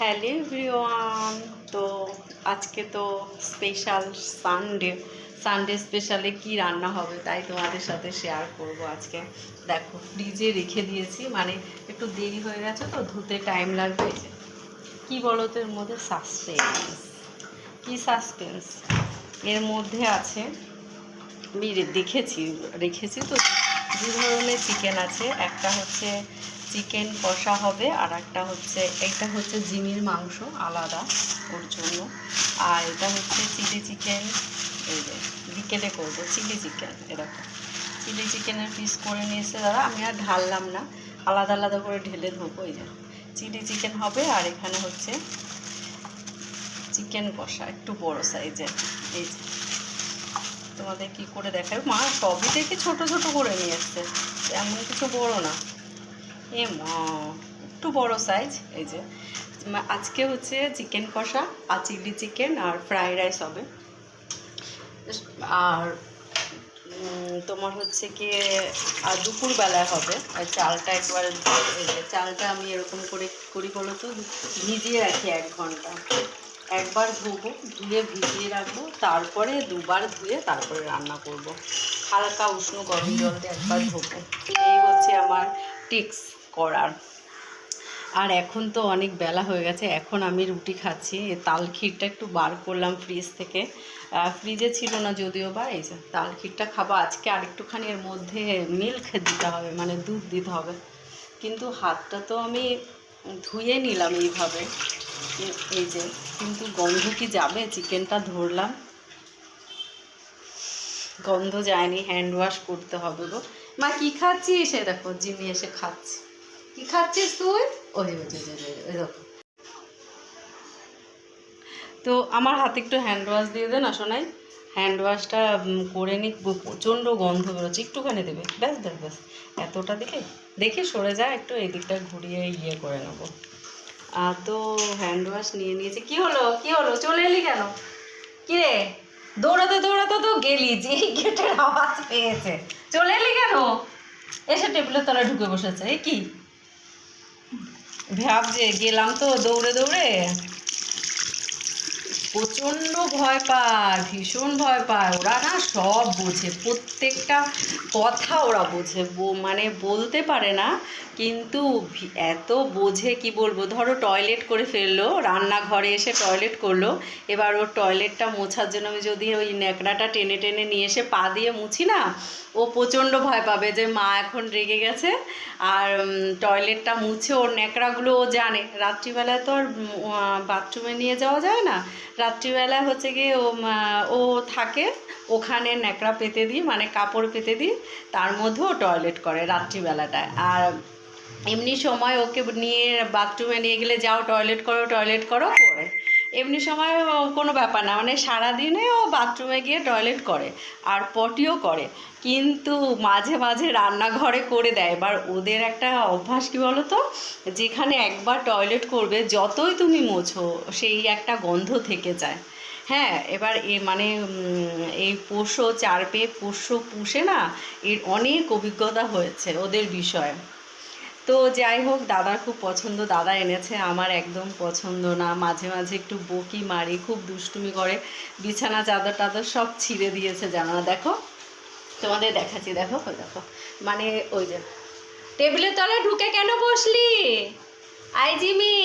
Hello everyone. তো আজকে তো স্পেশাল সানডে স্পেশালে কি রান্না হবে তাই তোমাদের সাথে শেয়ার করব আজকে। দেখো ফ্রিজে রেখে দিয়েছি, মানে একটু দেরি হয়ে গেছে তো ধুতে টাইম লাগবে। কি বলো তো এর মধ্যে সাসপেন্স এর মধ্যে আছে। আমি রেখেছি তো দু ধরনের চিকেন আছে। একটা হচ্ছে চিকেন কষা হবে, আর এটা হচ্ছে জিমির মাংস আলাদা ওর জন্য, আর এটা হচ্ছে চিলি চিকেন। এই যে বিকেলে করবো চিলি চিকেন, এরকম চিলি চিকেনের পিস করে নিয়ে এসে দাদা, আমি আর ঢাললাম না, আলাদা আলাদা করে ঢেলে ধোবো। এই যে চিলি চিকেন হবে, আর এখানে হচ্ছে চিকেন কষা একটু বড় সাইজের। এই যে তোমাদের কি করে দেখাবে, মা সবই থেকে ছোট ছোট করে নিয়ে এসছে, এমন কিছু বড় না। এ মা একটু বড় সাইজ। এই যে আজকে হচ্ছে চিকেন কষা আর চিলি চিকেন আর ফ্রাইড রাইস হবে। আর তোমার হচ্ছে কি আর দুপুরবেলায় হবে। আর চালটা একবারে, চালটা আমি এরকম করে করি বলো তো, ভিজিয়ে রাখি 1 ঘন্টা। একবার ধুয়ে ভিজিয়ে রাখবো, তারপরে দুবার ধুয়ে তারপরে রান্না করব। হালকা উষ্ণ গরম জল দিয়ে একবার ধোবো। এই হচ্ছে আমার টিক্স করার। আর এখন তো অনেক বেলা হয়ে গেছে, এখন আমি রুটি খাচ্ছি। তাল ক্ষীরটা একটু বার করলাম ফ্রিজ থেকে, ফ্রিজে ছিল না যদিও বা। এই যে তাল ক্ষীরটা খাবো আজকে। আর একটুখানি এর মধ্যে মিল্ক দিতে হবে, মানে দুধ দিতে হবে। কিন্তু হাতটা তো আমি ধুয়ে নিলাম এইভাবে, এই যে, কিন্তু গন্ধ কি যাবে? চিকেনটা ধরলাম, গন্ধ যায়নি, হ্যান্ড ওয়াশ করতে হবে গো। মা কি খাচ্ছিস? সে দেখো জিমি এসে খাচ্ছে। কি খাচ্ছিস তুই? ওই দেখো। তো আমার হাতে একটু হ্যান্ড ওয়াশ দিয়ে দে না সোনাই। হ্যান্ড ওয়াশটা করে নি, প্রচণ্ড গন্ধ বেরোচ্ছে। একটুখানি দেবে, ব্যাস ব্যাস ব্যাস, এতটা দিলে। দেখি সরে যায় একটু, এই দিকটা ঘুরিয়ে করে নেবো। তো হ্যান্ড ওয়াশ নিয়ে নিয়েছি। কি হলো চলে এলি কেন? কি রে, দৌড়াতে দৌড়াতে তো গেলি, যে গেটের আওয়াজ পেয়েছে, চলে এলি কেন? এসে টেবিলের তলায় ঢুকে বসেছে। এই কি ভাব যে গেলাম তো দৌড়ে দৌড়ে। প্রচণ্ড ভয় পায়, ভীষণ ভয় পায়। ওরা না সব বোঝে, প্রত্যেকটা কথা ওরা বোঝে, মানে বলতে পারে না, কিন্তু এত বোঝে কি বলবো। ধরো টয়লেট করে ফেললো, রান্নাঘরে এসে টয়লেট করলো, এবার ওর টয়লেটটা মোছার জন্য আমি যদি ওই ন্যাকড়াটা টেনে টেনে নিয়ে এসে পা দিয়ে মুছি না, ও প্রচণ্ড ভয় পাবে যে মা এখন রেগে গেছে। আর টয়লেটটা মুছে ওর ন্যাকড়াগুলো ও জানে। রাত্রিবেলায় তো আর বাথরুমে নিয়ে যাওয়া যায় না, রাত্রিবেলা হচ্ছে গিয়ে ও থাকে ওখানে, ন্যাকড়া পেতে দিই, মানে কাপড় পেতে দিই, তার মধ্যেও টয়লেট করে রাত্রিবেলাটায়। আর এমনি সময় ওকে নিয়ে বাথরুমে নিয়ে গেলে যাও টয়লেট করো করে, এমনি সময় কোনো ব্যাপার না, মানে সারাদিনে ও বাথরুমে গিয়ে টয়লেট করে আর পটিও করে। কিন্তু মাঝে মাঝে রান্নাঘরে করে দেয়। এবার ওদের একটা অভ্যাস কী বলো তো, যেখানে একবার টয়লেট করবে যতই তুমি মোছো সেই একটা গন্ধ থেকে যায়। হ্যাঁ, এবার মানে এই চার পেয়ে পুষে না, এর অনেক অভিজ্ঞতা হয়েছে ওদের বিষয়ে। তো যাই হোক, দাদার খুব পছন্দ, দাদা এনেছে, আমার একদম পছন্দ না। মাঝে মাঝে একটু বকি মারি, খুব দুষ্টুমি করে, বিছানা চাদর টাদর সব ছিঁড়ে দিয়েছে, জানো না। দেখো তোমাদের দেখাচ্ছি, দেখো মানে ওই যে টেবিলের তলায় ঢুকে কেন বসলি? I Jimmy,